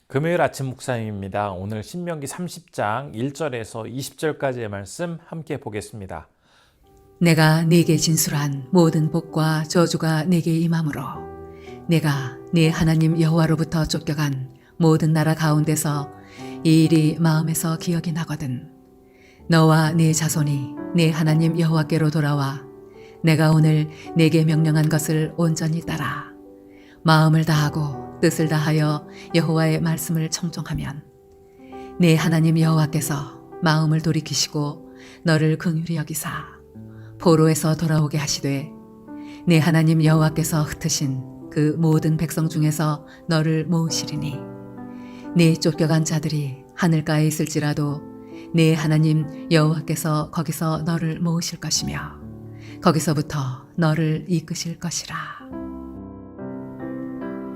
금요일 아침 묵상입니다. 오늘 신명기 30장 1절에서 20절까지의 말씀 함께 보겠습니다. 내가 네게 진술한 모든 복과 저주가 네게 임함으로 내가 네 하나님 여호와로부터 쫓겨간 모든 나라 가운데서 이 일이 마음에서 기억이 나거든. 너와 네 자손이 네 하나님 여호와께로 돌아와 내가 오늘 네게 명령한 것을 온전히 따라 마음을 다하고 뜻을 다하여 여호와의 말씀을 청종하면 네 하나님 여호와께서 마음을 돌이키시고 너를 긍휼히 여기사 포로에서 돌아오게 하시되 네 하나님 여호와께서 흩으신 그 모든 백성 중에서 너를 모으시리니 네 쫓겨간 자들이 하늘가에 있을지라도 네 하나님 여호와께서 거기서 너를 모으실 것이며 거기서부터 너를 이끄실 것이라.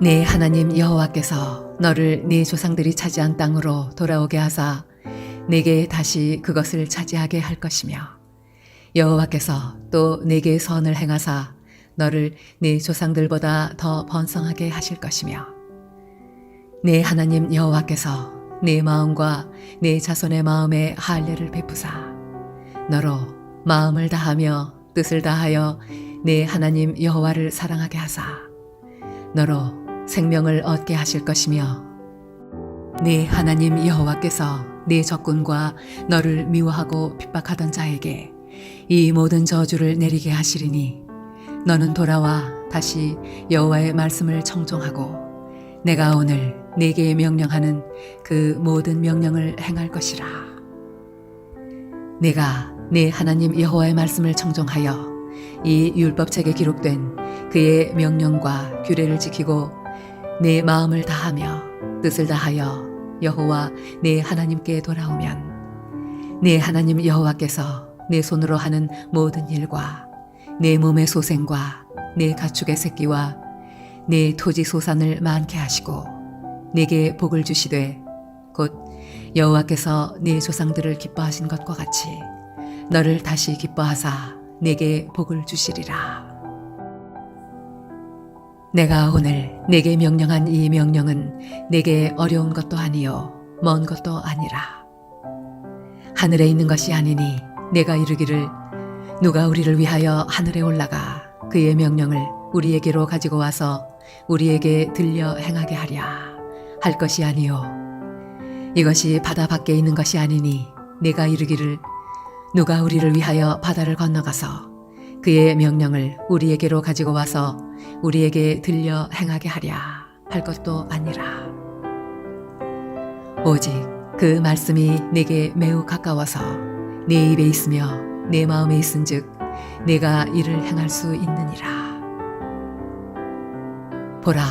네 하나님 여호와께서 너를 네 조상들이 차지한 땅으로 돌아오게 하사 네게 다시 그것을 차지하게 할 것이며 여호와께서 또 네게 선을 행하사 너를 네 조상들보다 더 번성하게 하실 것이며 네 하나님 여호와께서 네 마음과 네 자손의 마음에 할례를 베푸사 너로 마음을 다하며 뜻을 다하여 네 하나님 여호와를 사랑하게 하사 너로 생명을 얻게 하실 것이며 네 하나님 여호와께서 네 적군과 너를 미워하고 핍박하던 자에게 이 모든 저주를 내리게 하시리니 너는 돌아와 다시 여호와의 말씀을 청종하고 내가 오늘 네게 명령하는 그 모든 명령을 행할 것이라. 내가 네 하나님 여호와의 말씀을 청종하여 이 율법책에 기록된 그의 명령과 규례를 지키고 내 마음을 다하며 뜻을 다하여 여호와 내 하나님께 돌아오면 내 하나님 여호와께서 내 손으로 하는 모든 일과 내 몸의 소생과 내 가축의 새끼와 내 토지 소산을 많게 하시고 내게 복을 주시되 곧 여호와께서 네 조상들을 기뻐하신 것과 같이 너를 다시 기뻐하사 내게 복을 주시리라. 내가 오늘 내게 명령한 이 명령은 내게 어려운 것도 아니요 먼 것도 아니라 하늘에 있는 것이 아니니 내가 이르기를 누가 우리를 위하여 하늘에 올라가 그의 명령을 우리에게로 가지고 와서 우리에게 들려 행하게 하랴 할 것이 아니요 이것이 바다 밖에 있는 것이 아니니 내가 이르기를 누가 우리를 위하여 바다를 건너가서 그의 명령을 우리에게로 가지고 와서 우리에게 들려 행하게 하랴 할 것도 아니라 오직 그 말씀이 내게 매우 가까워서 내 입에 있으며 내 마음에 있은즉 내가 이를 행할 수 있느니라. 보라,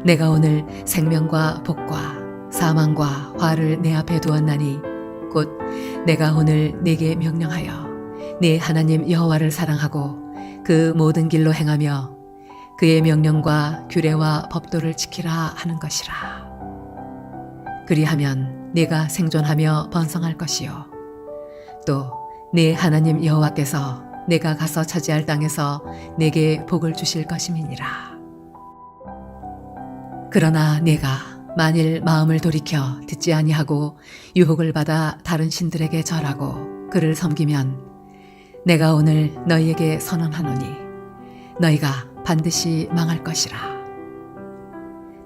내가 오늘 생명과 복과 사망과 화를 내 앞에 두었나니 곧 내가 오늘 네게 명령하여 네 하나님 여호와를 사랑하고 그 모든 길로 행하며 그의 명령과 규례와 법도를 지키라 하는 것이라. 그리하면 네가 생존하며 번성할 것이요 또 네 하나님 여호와께서 내가 가서 차지할 땅에서 내게 복을 주실 것임이니라. 그러나 내가 만일 마음을 돌이켜 듣지 아니하고 유혹을 받아 다른 신들에게 절하고 그를 섬기면 내가 오늘 너희에게 선언하노니 너희가 반드시 망할 것이라.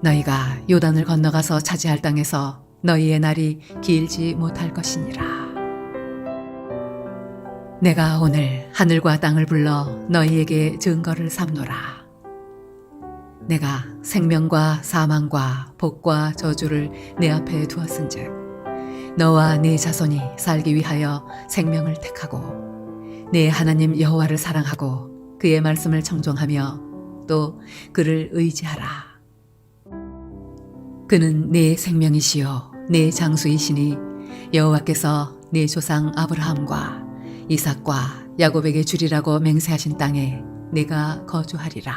너희가 요단을 건너가서 차지할 땅에서 너희의 날이 길지 못할 것이니라. 내가 오늘 하늘과 땅을 불러 너희에게 증거를 삼노라. 내가 생명과 사망과 복과 저주를 내 앞에 두었은즉 너와 네 자손이 살기 위하여 생명을 택하고 네 하나님 여호와를 사랑하고 그의 말씀을 청종하며 또 그를 의지하라. 그는 네 생명이시요 네 장수이시니 여호와께서 네 조상 아브라함과 이삭과 야곱에게 주리라고 맹세하신 땅에 내가 거주하리라.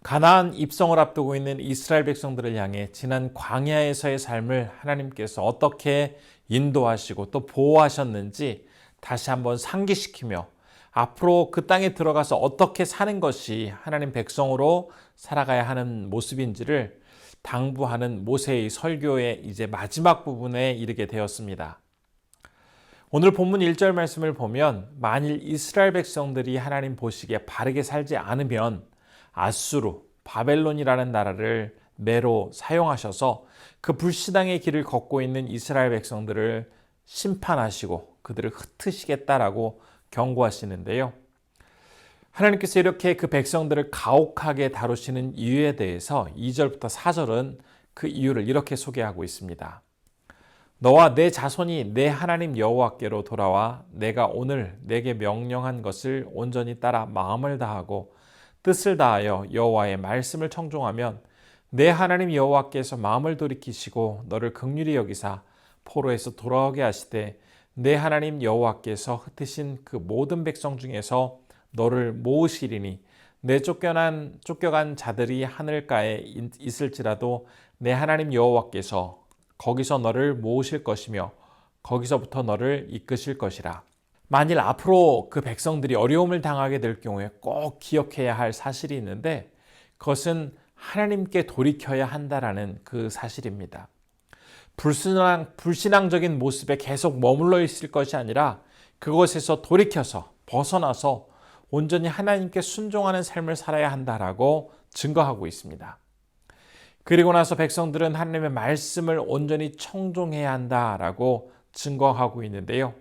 가나안 입성을 앞두고 있는 이스라엘 백성들을 향해 지난 광야에서의 삶을 하나님께서 어떻게 인도하시고 또 보호하셨는지 다시 한번 상기시키며 앞으로 그 땅에 들어가서 어떻게 사는 것이 하나님 백성으로 살아가야 하는 모습인지를 당부하는 모세의 설교의 이제 마지막 부분에 이르게 되었습니다. 오늘 본문 1절 말씀을 보면 만일 이스라엘 백성들이 하나님 보시기에 바르게 살지 않으면 아수르, 바벨론이라는 나라를 매로 사용하셔서 그 불신앙의 길을 걷고 있는 이스라엘 백성들을 심판하시고 그들을 흩으시겠다라고 경고하시는데요. 하나님께서 이렇게 그 백성들을 가혹하게 다루시는 이유에 대해서 2절부터 4절은 그 이유를 이렇게 소개하고 있습니다. 너와 내 자손이 내 하나님 여호와께로 돌아와 내가 오늘 내게 명령한 것을 온전히 따라 마음을 다하고 뜻을 다하여 여호와의 말씀을 청종하면 내 하나님 여호와께서 마음을 돌이키시고 너를 긍휼히 여기사 포로에서 돌아오게 하시되 내 하나님 여호와께서 흩으신 그 모든 백성 중에서 너를 모으시리니 내 쫓겨간 자들이 하늘가에 있을지라도 내 하나님 여호와께서 거기서 너를 모으실 것이며 거기서부터 너를 이끄실 것이라. 만일 앞으로 그 백성들이 어려움을 당하게 될 경우에 꼭 기억해야 할 사실이 있는데 그것은 하나님께 돌이켜야 한다라는 그 사실입니다. 불신앙적인 모습에 계속 머물러 있을 것이 아니라 그것에서 돌이켜서 벗어나서 온전히 하나님께 순종하는 삶을 살아야 한다라고 증거하고 있습니다. 그리고 나서 백성들은 하나님의 말씀을 온전히 청종해야 한다라고 증거하고 있는데요.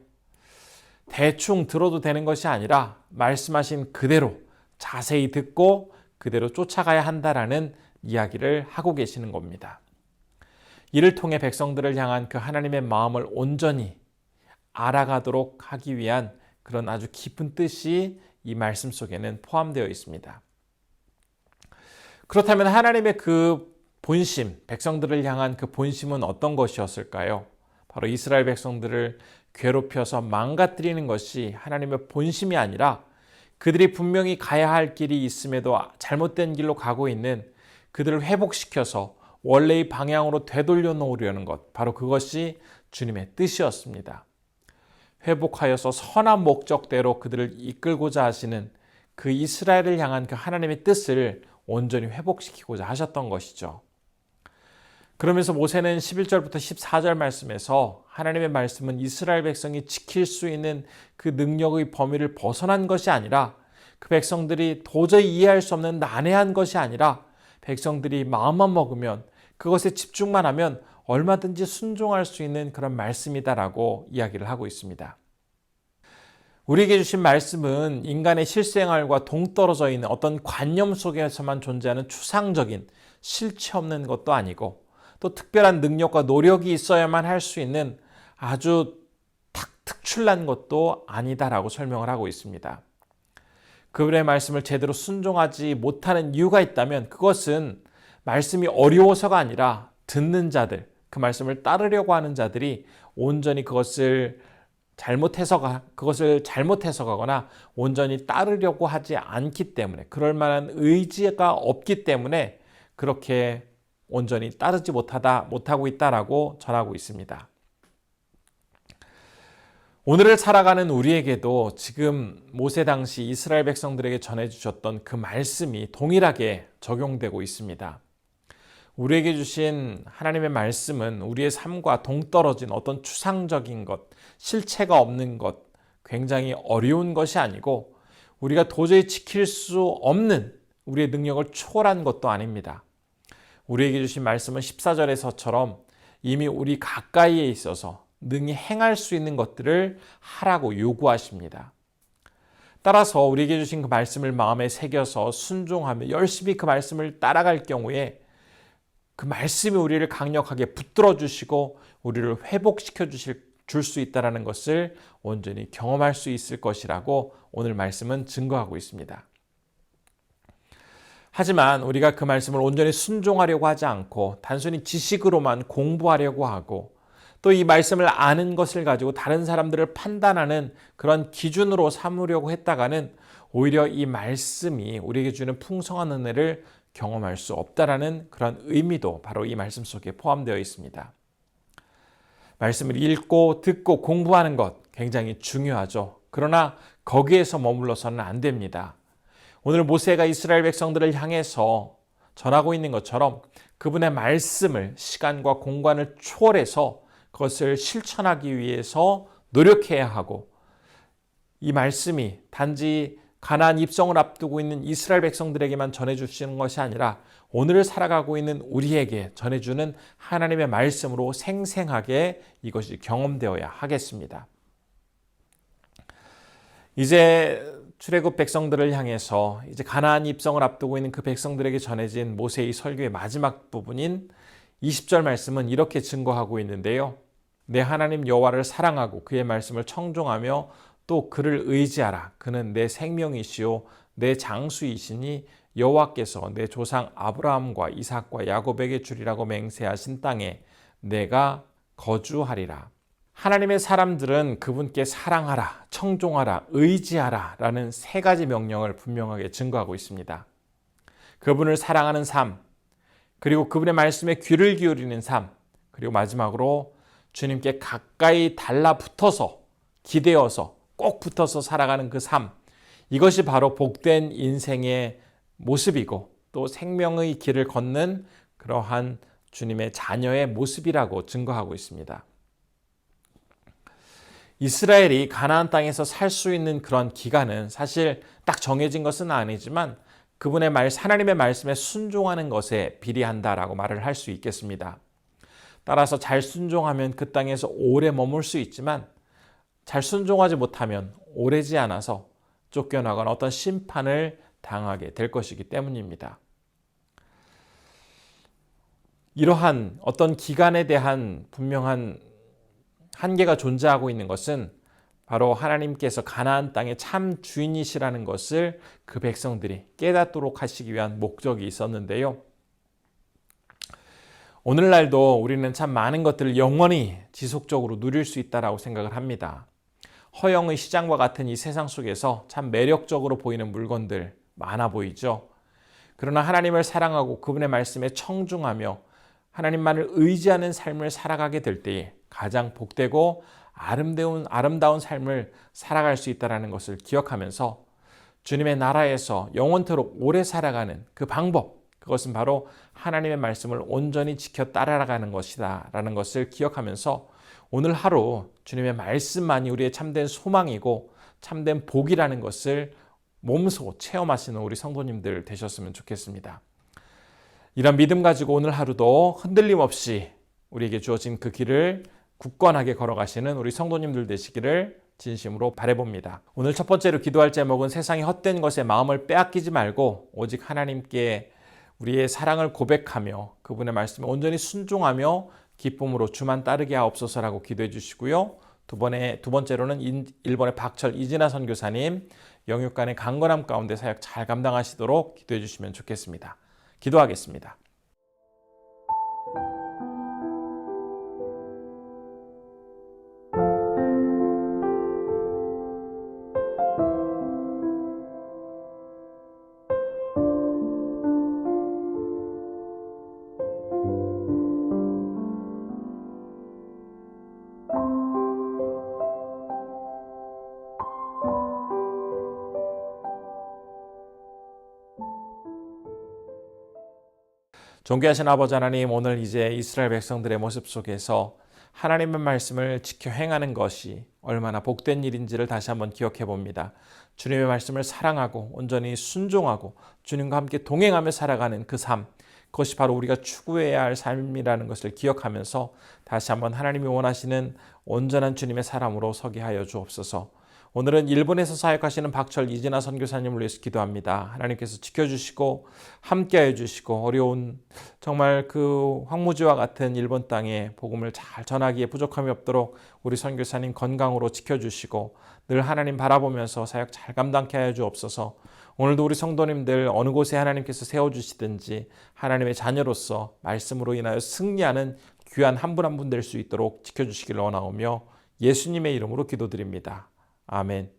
대충 들어도 되는 것이 아니라 말씀하신 그대로 자세히 듣고 그대로 쫓아가야 한다라는 이야기를 하고 계시는 겁니다. 이를 통해 백성들을 향한 그 하나님의 마음을 온전히 알아가도록 하기 위한 그런 아주 깊은 뜻이 이 말씀 속에는 포함되어 있습니다. 그렇다면 하나님의 그 본심, 백성들을 향한 그 본심은 어떤 것이었을까요? 바로 이스라엘 백성들을 괴롭혀서 망가뜨리는 것이 하나님의 본심이 아니라 그들이 분명히 가야 할 길이 있음에도 잘못된 길로 가고 있는 그들을 회복시켜서 원래의 방향으로 되돌려 놓으려는 것, 바로 그것이 주님의 뜻이었습니다. 회복하여서 선한 목적대로 그들을 이끌고자 하시는 그 이스라엘을 향한 그 하나님의 뜻을 온전히 회복시키고자 하셨던 것이죠. 그러면서 모세는 11절부터 14절 말씀에서 하나님의 말씀은 이스라엘 백성이 지킬 수 있는 그 능력의 범위를 벗어난 것이 아니라 그 백성들이 도저히 이해할 수 없는 난해한 것이 아니라 백성들이 마음만 먹으면 그것에 집중만 하면 얼마든지 순종할 수 있는 그런 말씀이다라고 이야기를 하고 있습니다. 우리에게 주신 말씀은 인간의 실생활과 동떨어져 있는 어떤 관념 속에서만 존재하는 추상적인 실체 없는 것도 아니고 또 특별한 능력과 노력이 있어야만 할 수 있는 아주 특출난 것도 아니다라고 설명을 하고 있습니다. 그분의 말씀을 제대로 순종하지 못하는 이유가 있다면 그것은 말씀이 어려워서가 아니라 듣는 자들, 그 말씀을 따르려고 하는 자들이 온전히 그것을 잘못해서가거나 온전히 따르려고 하지 않기 때문에 그럴 만한 의지가 없기 때문에 그렇게 온전히 따르지 못하고 있다라고 전하고 있습니다. 오늘을 살아가는 우리에게도 지금 모세 당시 이스라엘 백성들에게 전해주셨던 그 말씀이 동일하게 적용되고 있습니다. 우리에게 주신 하나님의 말씀은 우리의 삶과 동떨어진 어떤 추상적인 것, 실체가 없는 것, 굉장히 어려운 것이 아니고 우리가 도저히 지킬 수 없는 우리의 능력을 초월한 것도 아닙니다. 우리에게 주신 말씀은 14절에서처럼 이미 우리 가까이에 있어서 능히 행할 수 있는 것들을 하라고 요구하십니다. 따라서 우리에게 주신 그 말씀을 마음에 새겨서 순종하며 열심히 그 말씀을 따라갈 경우에 그 말씀이 우리를 강력하게 붙들어 주시고 우리를 회복시켜 줄 수 있다는 것을 온전히 경험할 수 있을 것이라고 오늘 말씀은 증거하고 있습니다. 하지만 우리가 그 말씀을 온전히 순종하려고 하지 않고 단순히 지식으로만 공부하려고 하고 또 이 말씀을 아는 것을 가지고 다른 사람들을 판단하는 그런 기준으로 삼으려고 했다가는 오히려 이 말씀이 우리에게 주는 풍성한 은혜를 경험할 수 없다라는 그런 의미도 바로 이 말씀 속에 포함되어 있습니다. 말씀을 읽고 듣고 공부하는 것 굉장히 중요하죠. 그러나 거기에서 머물러서는 안 됩니다. 오늘 모세가 이스라엘 백성들을 향해서 전하고 있는 것처럼 그분의 말씀을 시간과 공간을 초월해서 그것을 실천하기 위해서 노력해야 하고, 이 말씀이 단지 가나안 입성을 앞두고 있는 이스라엘 백성들에게만 전해주시는 것이 아니라 오늘을 살아가고 있는 우리에게 전해주는 하나님의 말씀으로 생생하게 이것이 경험되어야 하겠습니다. 이제 출애굽 백성들을 향해서 이제 가나안 입성을 앞두고 있는 그 백성들에게 전해진 모세의 설교의 마지막 부분인 20절 말씀은 이렇게 증거하고 있는데요. 내 하나님 여호와를 사랑하고 그의 말씀을 청종하며 또 그를 의지하라. 그는 내 생명이시요 내 장수이시니 여호와께서 내 조상 아브라함과 이삭과 야곱에게 주리라고 맹세하신 땅에 내가 거주하리라. 하나님의 사람들은 그분께 사랑하라, 청종하라, 의지하라 라는 세 가지 명령을 분명하게 증거하고 있습니다. 그분을 사랑하는 삶, 그리고 그분의 말씀에 귀를 기울이는 삶, 그리고 마지막으로 주님께 가까이 달라붙어서 기대어서 꼭 붙어서 살아가는 그 삶, 이것이 바로 복된 인생의 모습이고 또 생명의 길을 걷는 그러한 주님의 자녀의 모습이라고 증거하고 있습니다. 이스라엘이 가나안 땅에서 살 수 있는 그런 기간은 사실 딱 정해진 것은 아니지만 그분의 하나님의 말씀에 순종하는 것에 비례한다라고 말을 할 수 있겠습니다. 따라서 잘 순종하면 그 땅에서 오래 머물 수 있지만 잘 순종하지 못하면 오래지 않아서 쫓겨나거나 어떤 심판을 당하게 될 것이기 때문입니다. 이러한 어떤 기간에 대한 분명한 한계가 존재하고 있는 것은 바로 하나님께서 가나안 땅의 참 주인이시라는 것을 그 백성들이 깨닫도록 하시기 위한 목적이 있었는데요. 오늘날도 우리는 참 많은 것들을 영원히 지속적으로 누릴 수 있다고 생각을 합니다. 허영의 시장과 같은 이 세상 속에서 참 매력적으로 보이는 물건들 많아 보이죠. 그러나 하나님을 사랑하고 그분의 말씀에 청중하며 하나님만을 의지하는 삶을 살아가게 될 때에 가장 복되고 아름다운 삶을 살아갈 수 있다는 것을 기억하면서 주님의 나라에서 영원토록 오래 살아가는 그 방법, 그것은 바로 하나님의 말씀을 온전히 지켜 따라가는 것이다 라는 것을 기억하면서 오늘 하루 주님의 말씀만이 우리의 참된 소망이고 참된 복이라는 것을 몸소 체험하시는 우리 성도님들 되셨으면 좋겠습니다. 이런 믿음 가지고 오늘 하루도 흔들림 없이 우리에게 주어진 그 길을 굳건하게 걸어가시는 우리 성도님들 되시기를 진심으로 바라봅니다. 오늘 첫 번째로 기도할 제목은 세상의 헛된 것에 마음을 빼앗기지 말고 오직 하나님께 우리의 사랑을 고백하며 그분의 말씀에 온전히 순종하며 기쁨으로 주만 따르게 하옵소서라고 기도해 주시고요. 두 번째로는 일본의 박철 이진아 선교사님 영육간의 강건함 가운데 사역 잘 감당하시도록 기도해 주시면 좋겠습니다. 기도하겠습니다. 존귀하신 아버지 하나님, 오늘 이제 이스라엘 백성들의 모습 속에서 하나님의 말씀을 지켜 행하는 것이 얼마나 복된 일인지를 다시 한번 기억해 봅니다. 주님의 말씀을 사랑하고 온전히 순종하고 주님과 함께 동행하며 살아가는 그 삶, 그것이 바로 우리가 추구해야 할 삶이라는 것을 기억하면서 다시 한번 하나님이 원하시는 온전한 주님의 사람으로 서게 하여 주옵소서. 오늘은 일본에서 사역하시는 박철 이진아 선교사님을 위해서 기도합니다. 하나님께서 지켜주시고 함께하여 주시고 어려운 정말 그 황무지와 같은 일본 땅에 복음을 잘 전하기에 부족함이 없도록 우리 선교사님 건강으로 지켜주시고 늘 하나님 바라보면서 사역 잘 감당케 하여 주옵소서. 오늘도 우리 성도님들 어느 곳에 하나님께서 세워주시든지 하나님의 자녀로서 말씀으로 인하여 승리하는 귀한 한 분 한 분 될 수 있도록 지켜주시길 원하오며 예수님의 이름으로 기도드립니다. 아멘.